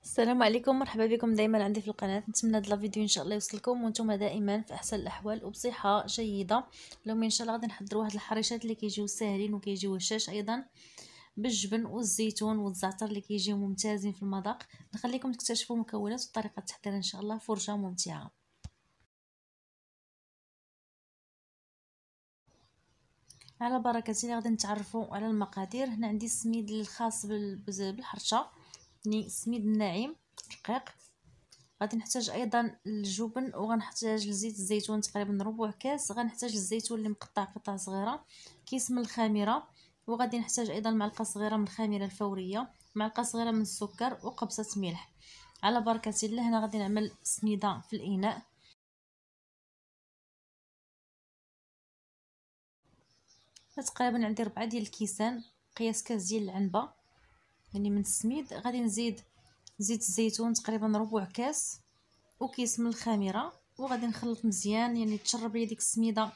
السلام عليكم، مرحبا بكم دائما عندي في القناه. نتمنى هذا الفيديو ان شاء الله يوصلكم وانتم دائما في احسن الاحوال وبصحه جيده. اليوم ان شاء الله غادي نحضروا واحد الحريشات اللي كيجيو ساهلين وكيجيو هشاش ايضا، بالجبن والزيتون والزعتر اللي كيجيو ممتازين في المذاق. نخليكم تكتشفوا مكونات وطريقه التحضير ان شاء الله. فرجه ممتعه. على بركه الله غادي نتعرفوا على المقادير. هنا عندي السميد الخاص بالحرشه، يعني السميد الناعم رقيق. غادي نحتاج ايضا الجبن، وغنحتاج لزيت الزيتون تقريبا ربع كاس. غنحتاج الزيتون اللي مقطع قطع صغيره، كيس من الخميره، وغادي نحتاج ايضا معلقه صغيره من الخميره الفوريه، معلقه صغيره من السكر وقبصه ملح. على بركه الله. هنا غادي نعمل سميده في الاناء. تقريبا عندي 4 ديال الكيسان، قياس كاس ديال العنبه يعني من السميد. غادي نزيد زيت الزيتون تقريبا ربع كاس، وكيس من الخميره، وغادي نخلط مزيان يعني تشرب لي ديك السميده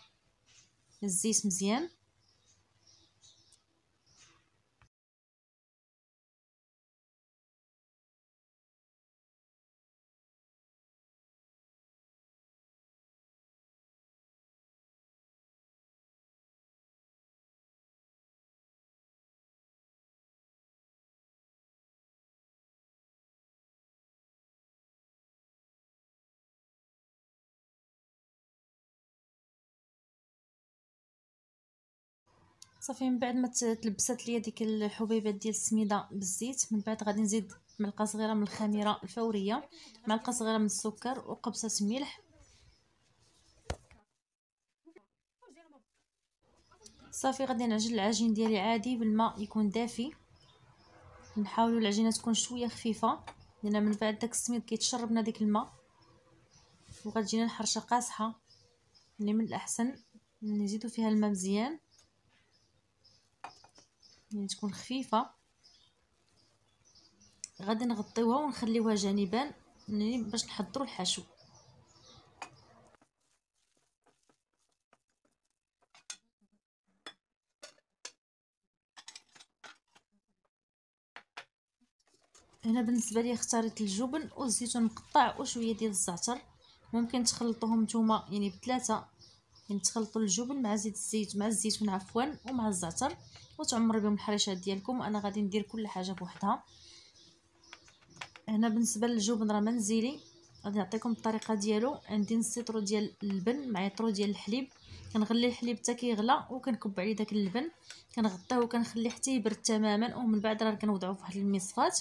الزيت مزيان. صافي من بعد ما تلبست ليا ديك الحبيبات ديال السميده بالزيت، من بعد غادي نزيد معلقه صغيره من الخميره الفوريه، معلقه صغيره من السكر وقبصه ملح. صافي غادي نعجن العجين ديالي عادي بالماء يكون دافي. نحاولوا العجينه تكون شويه خفيفه، لان من بعد داك السميد كيتشرب لنا ديك الماء وغتجينا الحرشه قاصحه. يعني من الاحسن نزيدوا فيها الماء مزيان، يعني تكون خفيفه. غادي نغطيوها ونخليوها جانبا يعني باش نحضروا الحشو. هنا بالنسبه لي اختاريت الجبن والزيتون مقطع وشويه ديال الزعتر. ممكن تخلطوهم نتوما يعني بثلاثه، يعني تخلطوا الجبن مع زيت الزيت مع الزيتون عفوا ومع الزعتر، وتعمروا بهم الحريشات ديالكم. انا غادي ندير كل حاجه بوحدها. هنا بالنسبه للجبن راه منزلي، غادي نعطيكم الطريقه ديالو. عندي نص لتر ديال اللبن مع لتر ديال الحليب. كنغلي الحليب حتى كيغلى وكنكب عليه داك اللبن، كنغطيه وكنخليه حتى يبرد تماما، ومن بعد راه كنوضعوه في واحد المصفات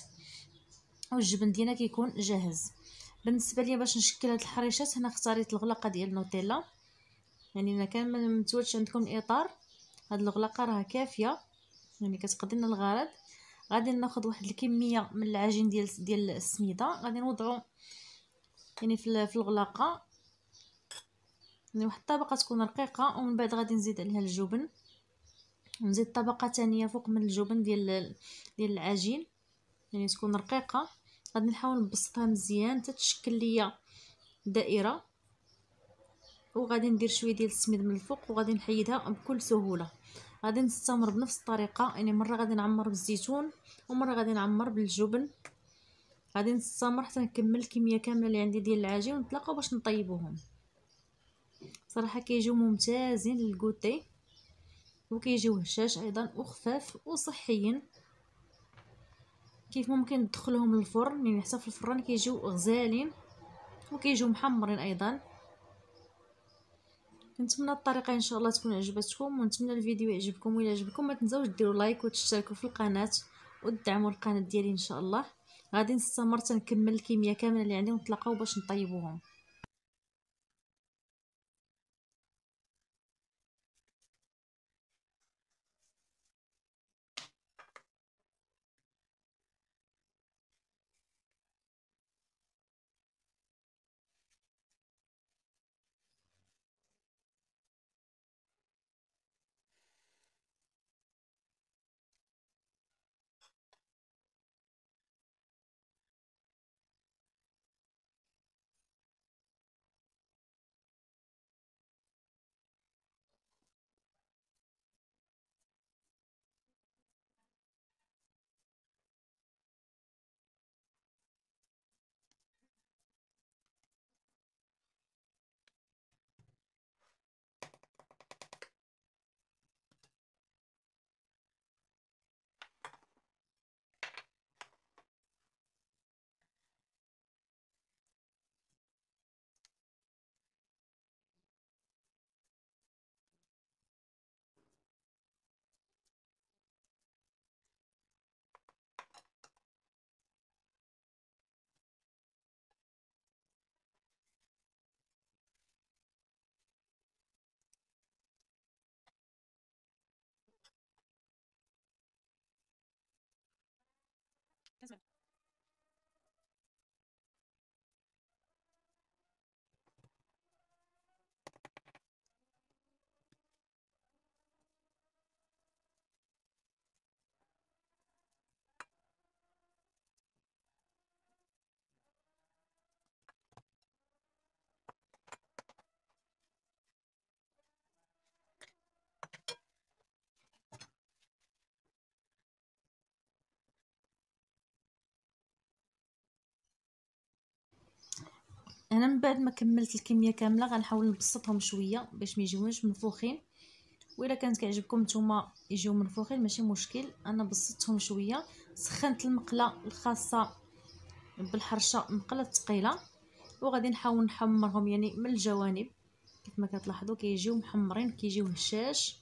والجبن ديالنا كيكون جاهز. بالنسبه ليا باش نشكل هاد الحريشات، هنا اختاريت الغلاقه ديال نوتيلا. يعني الا كان ما متواجدش عندكم الاطار، هاد الغلاقه راه كافيه، يعني كتقضي لنا الغرض. غادي ناخذ واحد الكميه من العجين ديال السميده، غادي نوضعو يعني في الغلاقه، يعني واحد الطبقه تكون رقيقه، ومن بعد غادي نزيد عليها الجبن، ونزيد طبقه ثانيه فوق من الجبن ديال العجين، يعني تكون رقيقه. غادي نحاول نبسطها مزيان تتشكل ليا دائره، وغادي ندير شويه ديال السميد من الفوق وغادي نحيدها بكل سهوله. غادي نستمر بنفس الطريقه، يعني مره غادي نعمر بالزيتون ومره غادي نعمر بالجبن. غادي نستمر حتى نكمل الكميه كامله اللي عندي ديال العجين، ونتلاقاو باش نطيبوهم. صراحه كيجيو ممتازين للكوتي، وكيجيو هشاش ايضا وخفاف وصحيين. كيف ممكن تدخلهم للفرن، يعني حتى في الفران كيجيو غزالين وكيجيو محمرين ايضا. نتمنى الطريقه ان شاء الله تكون عجبتكم، ونتمنى الفيديو يعجبكم. وإلا عجبكم ما تنساوش ديروا لايك وتشتركوا في القناه وتدعموا القناه ديالي ان شاء الله. غادي نستمر تنكمل الكميه كامله اللي عندي، ونتلاقاو باش نطيبوهم. انا من بعد ما كملت الكميه كامله غنحاول نبسطهم شويه باش ما يجيونيش منفوخين. والا كانت كيعجبكم نتوما يجيو منفوخين ماشي مشكل، انا بسطتهم شويه. سخنت المقله الخاصه بالحرشه، مقله ثقيله، وغادي نحاول نحمرهم يعني من الجوانب. كيف ما كتلاحظوا كيجيو محمرين، كيجيو هشاش،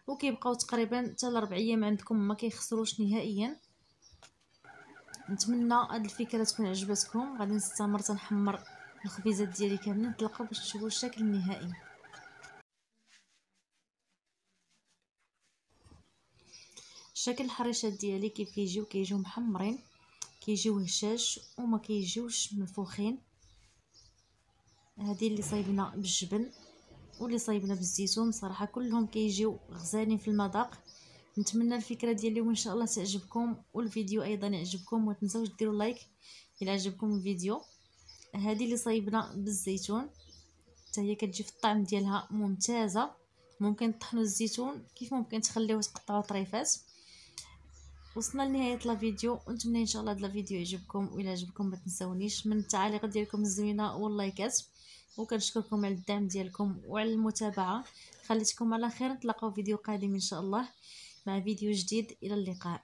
وكيبقاو تقريبا حتى ل4 ايام عندكم ما كيخسروش نهائيا. نتمنى هاد الفكره تكون عجبتكم. غادي نستمر تنحمر الخبيزات ديالي كاملين، نتلاقاو باش تشوفوا الشكل النهائي. شكل الحريشات ديالي كيف كيجيو محمرين، كيجيو هشاش وما كيجيوش منفوخين. هذه اللي صايبنا بالجبن واللي صايبنا بالزيتون، صراحه كلهم كيجيو غزالين في المذاق. نتمنى الفكره ديال اليوم ان شاء الله تعجبكم، والفيديو ايضا يعجبكم. وما تنساوش ديروا لايك الى عجبكم الفيديو. هذه اللي صايبنا بالزيتون حتى هي كتجي في الطعم ديالها ممتازه. ممكن تطحنوا الزيتون كيف ممكن تخليوه تقطعوا طريفات. وصلنا لنهايه الفيديو، ونتمنى ان شاء الله هذا الفيديو يعجبكم. والى عجبكم ما تنساونيش من التعاليق ديالكم الزوينه واللايكات، وكنشكركم على الدعم ديالكم وعلى المتابعه. خليتكم على خير، نتلاقاو فيديو قادم ان شاء الله مع فيديو جديد. الى اللقاء.